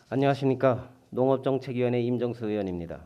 안녕하십니까. 농업정책위원회 임정수 의원입니다.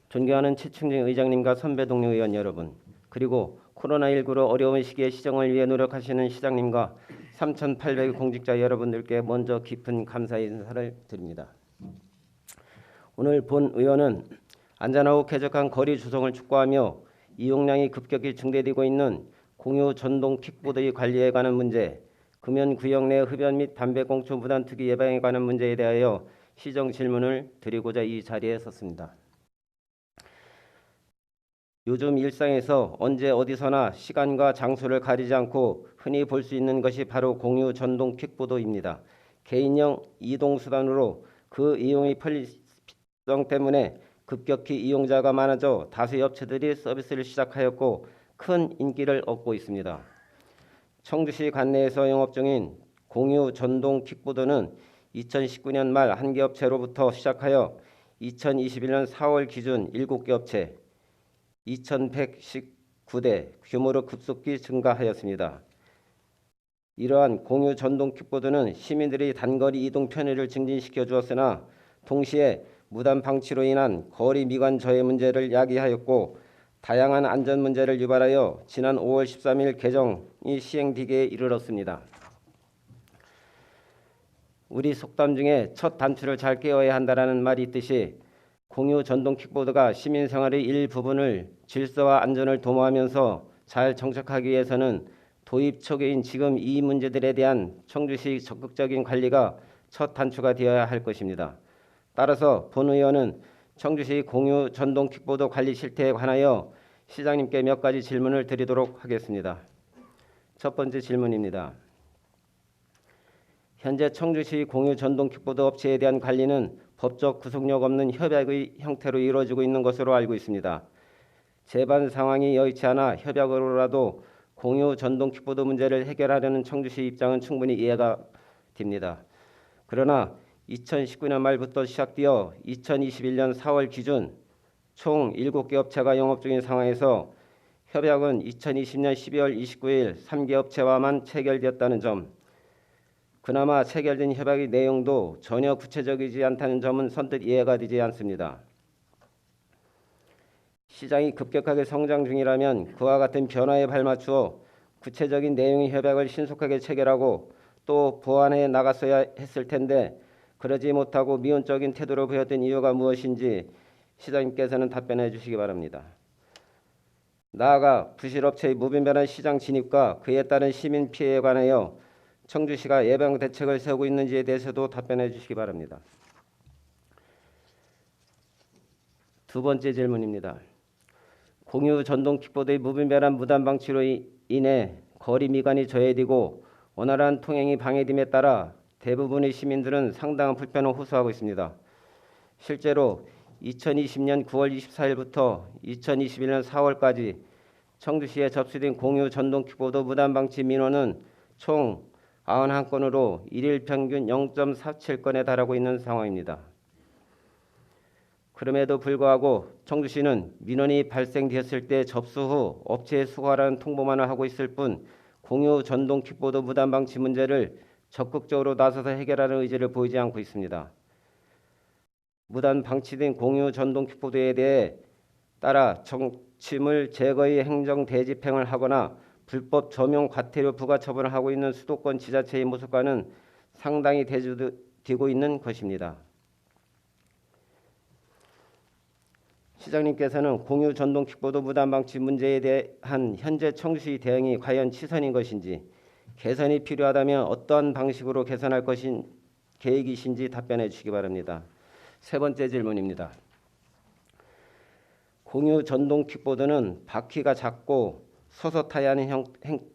존경하는 최충진 의장님과 선배 동료 의원 여러분, 그리고 코로나19로 어려운 시기에 시정을 위해 노력하시는 시장님과 3,800의 공직자 여러분들께 먼저 깊은 감사의 인사를 드립니다. 오늘 본 의원은 안전하고 쾌적한 거리 조성을 촉구하며 이용량이 급격히 증대되고 있는 공유 전동 킥보드의 관리에 관한 문제, 금연 구역 내 흡연 및 담배꽁초 무단 투기 예방에 관한 문제에 대하여 시정 질문을 드리고자 이 자리에 섰습니다. 요즘 일상에서 언제 어디서나 시간과 장소를 가리지 않고 흔히 볼 수 있는 것이 바로 공유 전동 킥보드입니다. 개인형 이동수단으로 그 이용의 편리성 때문에 급격히 이용자가 많아져 다수의 업체들이 서비스를 시작하였고 큰 인기를 얻고 있습니다. 청주시 관내에서 영업 중인 공유 전동 킥보드는 2019년 말 한 개 업체로부터 시작하여 2021년 4월 기준 7개 업체 2,119대 규모로 급속히 증가하였습니다. 이러한 공유 전동 킥보드는 시민들의 단거리 이동 편의를 증진시켜 주었으나 동시에 무단 방치로 인한 거리 미관 저해 문제를 야기하였고 다양한 안전 문제를 유발하여 지난 5월 13일 개정이 시행되기에 이르렀습니다. 우리 속담 중에 첫 단추를 잘 깨어야 한다는 말이 있듯이 공유 전동 킥보드가 시민 생활의 일부분을 질서와 안전을 도모하면서 잘 정착하기 위해서는 도입 초기인 지금 이 문제들에 대한 청주시 적극적인 관리가 첫 단추가 되어야 할 것입니다. 따라서 본 의원은 청주시 공유 전동 킥보드 관리 실태에 관하여 시장님께 몇 가지 질문을 드리도록 하겠습니다. 첫 번째 질문입니다. 현재 청주시 공유 전동 킥보드 업체에 대한 관리는 법적 구속력 없는 협약의 형태로 이루어지고 있는 것으로 알고 있습니다. 제반 상황이 여의치 않아 협약으로라도 공유 전동 킥보드 문제를 해결하려는 청주시 입장은 충분히 이해가 됩니다. 그러나 2019년 말부터 시작되어 2021년 4월 기준 총 7개 업체가 영업 중인 상황에서 협약은 2020년 12월 29일 3개 업체와만 체결되었다는 점, 그나마 체결된 협약의 내용도 전혀 구체적이지 않다는 점은 선뜻 이해가 되지 않습니다. 시장이 급격하게 성장 중이라면 그와 같은 변화에 발맞추어 구체적인 내용의 협약을 신속하게 체결하고 또 보완해 나갔어야 했을 텐데 그러지 못하고 미온적인 태도를 보였던 이유가 무엇인지 시장님께서는 답변해 주시기 바랍니다. 나아가 부실업체의 무분별한 시장 진입과 그에 따른 시민 피해에 관하여 청주시가 예방 대책을 세우고 있는지에 대해서도 답변해 주시기 바랍니다. 두 번째 질문입니다. 공유 전동 킥보드의 무분별한 무단 방치로 인해 거리 미관이 저해되고 원활한 통행이 방해됨에 따라 대부분의 시민들은 상당한 불편을 호소하고 있습니다. 실제로 2020년 9월 24일부터 2021년 4월까지 청주시에 접수된 공유 전동 킥보드 무단 방치 민원은 총 91건으로 일일 평균 0.47건에 달하고 있는 상황입니다. 그럼에도 불구하고 청주시는 민원이 발생되었을 때 접수 후 업체에 수거하라는 통보만을 하고 있을 뿐 공유 전동 킥보드 무단 방치 문제를 적극적으로 나서서 해결하는 의지를 보이지 않고 있습니다. 무단 방치된 공유 전동 킥보드에 대해 따라 정치물 제거의 행정 대집행을 하거나 불법 점용 과태료 부과 처분을 하고 있는 수도권 지자체의 모습과는 상당히 대조되고 있는 것입니다. 시장님께서는 공유 전동 킥보드 무단 방치 문제에 대한 현재 청주시 대응이 과연 치선인 것인지, 개선이 필요하다면 어떠한 방식으로 개선할 계획이신지 답변해 주시기 바랍니다. 세 번째 질문입니다. 공유 전동 킥보드는 바퀴가 작고 서서 타야 하는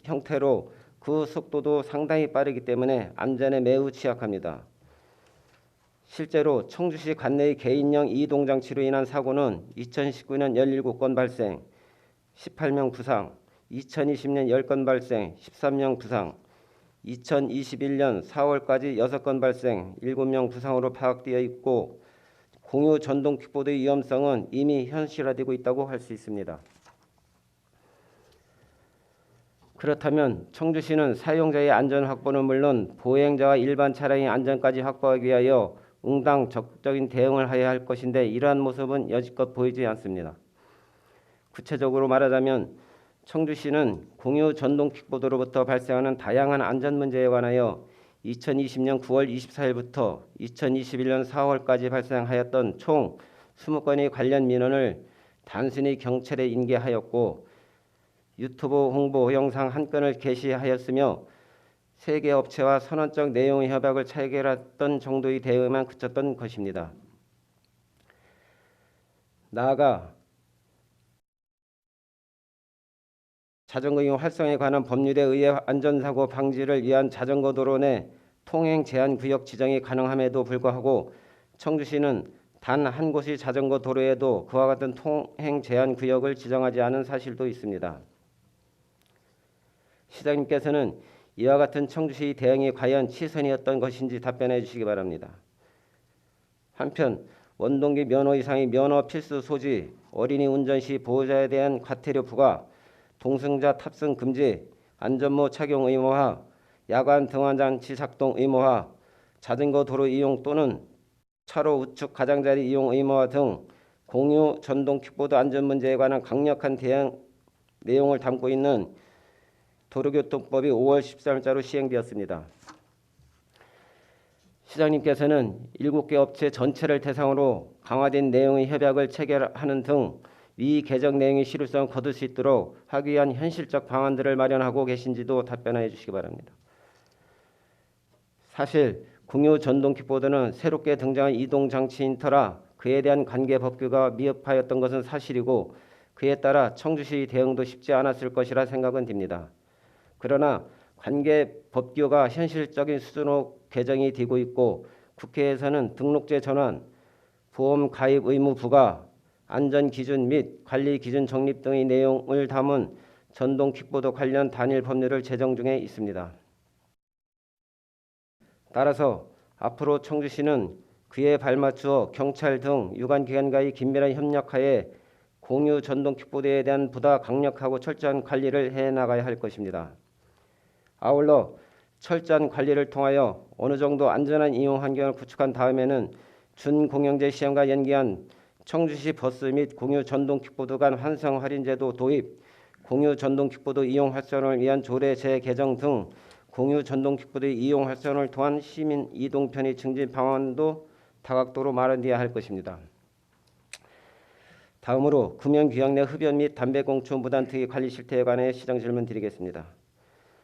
형태로 그 속도도 상당히 빠르기 때문에 안전에 매우 취약합니다. 실제로 청주시 관내의 개인형 이동장치로 인한 사고는 2019년 17건 발생, 18명 부상, 2020년 10건 발생, 13명 부상, 2021년 4월까지 6건 발생, 7명 부상으로 파악되어 있고 공유 전동 킥보드의 위험성은 이미 현실화되고 있다고 할 수 있습니다. 그렇다면 청주시는 사용자의 안전 확보는 물론 보행자와 일반 차량의 안전까지 확보하기 위하여 응당 적극적인 대응을 해야 할 것인데 이러한 모습은 여지껏 보이지 않습니다. 구체적으로 말하자면 청주시는 공유 전동 킥보드로부터 발생하는 다양한 안전 문제에 관하여 2020년 9월 24일부터 2021년 4월까지 발생하였던 총 20건의 관련 민원을 단순히 경찰에 인계하였고 유튜브 홍보 영상 한 건을 게시하였으며 세계 업체와 선언적 내용의 협약을 체결했던 정도의 대응만 그쳤던 것입니다. 나아가 자전거 이용 활성에 관한 법률에 의해 안전사고 방지를 위한 자전거 도로 내 통행 제한 구역 지정이 가능함에도 불구하고 청주시는 단 한 곳의 자전거 도로에도 그와 같은 통행 제한 구역을 지정하지 않은 사실도 있습니다. 시장님께서는 이와 같은 청주시 대응이 과연 치선이었던 것인지 답변해 주시기 바랍니다. 한편 원동기 면허 이상의 면허 필수 소지, 어린이 운전 시 보호자에 대한 과태료 부과, 동승자 탑승 금지, 안전모 착용 의무화, 야간 등환장치 작동 의무화, 자전거 도로 이용 또는 차로 우측 가장자리 이용 의무화 등 공유 전동 킥보드 안전 문제에 관한 강력한 대응 내용을 담고 있는 도로교통법이 5월 13일자로 시행되었습니다. 시장님께서는 7개 업체 전체를 대상으로 강화된 내용의 협약을 체결하는 등 위 개정 내용의 실효성을 거둘 수 있도록 하기 위한 현실적 방안들을 마련하고 계신지도 답변해 주시기 바랍니다. 사실 공유 전동 킥보드는 새롭게 등장한 이동장치인 터라 그에 대한 관계 법규가 미흡하였던 것은 사실이고 그에 따라 청주시 대응도 쉽지 않았을 것이라 생각은 듭니다. 그러나 관계 법규가 현실적인 수준으로 개정이 되고 있고 국회에서는 등록제 전환, 보험 가입 의무 부과, 안전 기준 및 관리 기준 정립 등의 내용을 담은 전동 킥보드 관련 단일 법률을 제정 중에 있습니다. 따라서 앞으로 청주시는 그에 발맞추어 경찰 등 유관기관과의 긴밀한 협력하에 공유 전동 킥보드에 대한 보다 강력하고 철저한 관리를 해나가야 할 것입니다. 아울러 철저한 관리를 통하여 어느 정도 안전한 이용 환경을 구축한 다음에는 준공영제 시험과 연기한 청주시 버스 및 공유 전동 킥보드 간 환승 할인제도 도입, 공유 전동 킥보드 이용 활성화를 위한 조례 재개정 등 공유 전동 킥보드 이용 활성화를 통한 시민 이동 편의 증진 방안도 다각도로 마련되어야 할 것입니다. 다음으로 금연구역 내 흡연 및 담배꽁초 무단투기 관리 실태에 관해 시정 질문 드리겠습니다.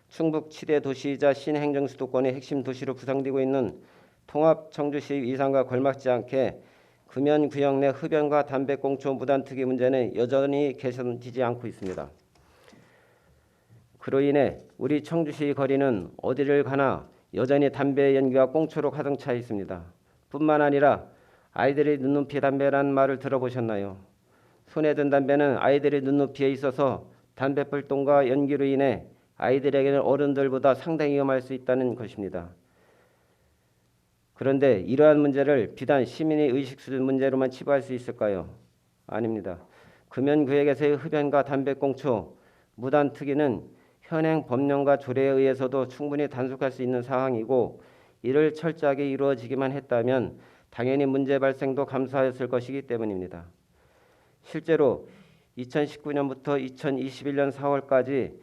충북 7대 도시이자 신행정수도권의 핵심 도시로 부상되고 있는 통합 청주시 위상과 걸맞지 않게 금연구역 내 흡연과 담배꽁초 무단투기 문제는 여전히 개선되지 않고 있습니다. 그로 인해 우리 청주시 거리는 어디를 가나 여전히 담배 연기와 꽁초로 가득 차 있습니다. 뿐만 아니라 아이들이 눈높이 담배라는 말을 들어보셨나요? 손에 든 담배는 아이들의 눈높이에 있어서 담배불똥과 연기로 인해 아이들에게는 어른들보다 상당히 위험할 수 있다는 것입니다. 그런데 이러한 문제를 비단 시민의 의식 수준 문제로만 치부할 수 있을까요? 아닙니다. 금연구역에서의 흡연과 담배꽁초, 무단투기는 현행 법령과 조례에 의해서도 충분히 단속할 수 있는 사항이고 이를 철저하게 이루어지기만 했다면 당연히 문제 발생도 감소하였을 것이기 때문입니다. 실제로 2019년부터 2021년 4월까지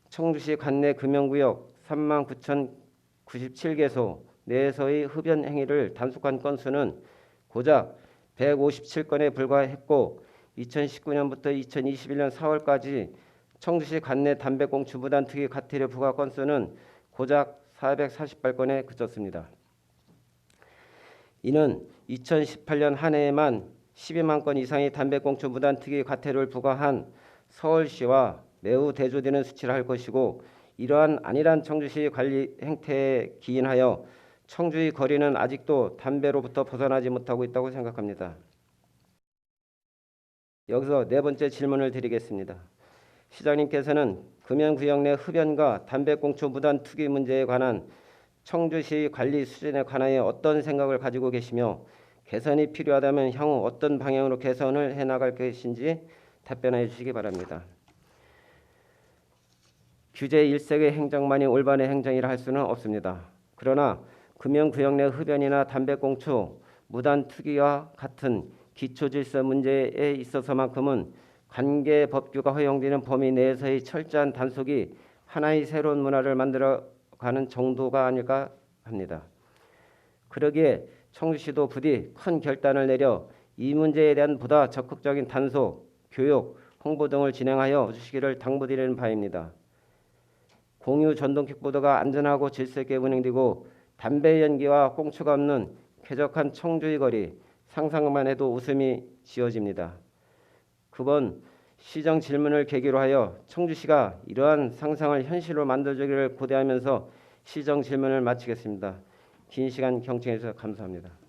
청주시 관내 금연구역 39,097개소 내에서의 흡연 행위를 단속한 건수는 고작 157건에 불과했고 2019년부터 2021년 4월까지 청주시 관내 담배꽁초 무단투기 과태료 부과 건수는 고작 448건에 그쳤습니다. 이는 2018년 한 해에만 12만 건 이상의 담배꽁초 무단투기 과태료를 부과한 서울시와 매우 대조되는 수치를 할 것이고 이러한 안일한 청주시 관리 행태에 기인하여 청주의 거리는 아직도 담배로부터 벗어나지 못하고 있다고 생각합니다. 여기서 네 번째 질문을 드리겠습니다. 시장님께서는 금연구역 내 흡연과 담배꽁초 무단 투기 문제에 관한 청주시 관리 수준에 관하여 어떤 생각을 가지고 계시며 개선이 필요하다면 향후 어떤 방향으로 개선을 해나갈 것인지 답변해 주시기 바랍니다. 규제 일색의 행정만이 올바른 행정이라 할 수는 없습니다. 그러나 금연구역 내 흡연이나 담배꽁초, 무단 투기와 같은 기초질서 문제에 있어서만큼은 관계 법규가 허용되는 범위 내에서의 철저한 단속이 하나의 새로운 문화를 만들어가는 정도가 아닐까 합니다. 그러기에 청주시도 부디 큰 결단을 내려 이 문제에 대한 보다 적극적인 단속, 교육, 홍보 등을 진행하여 주시기를 당부드리는 바입니다. 공유 전동 킥보드가 안전하고 질서 있게 운행되고 담배 연기와 꽁초가 없는 쾌적한 청주의 거리, 상상만 해도 웃음이 지어집니다. 그번 시정 질문을 계기로 하여 청주시가 이러한 상상을 현실로 만들어주기를 고대하면서 시정 질문을 마치겠습니다. 긴 시간 경청해 주셔서 감사합니다.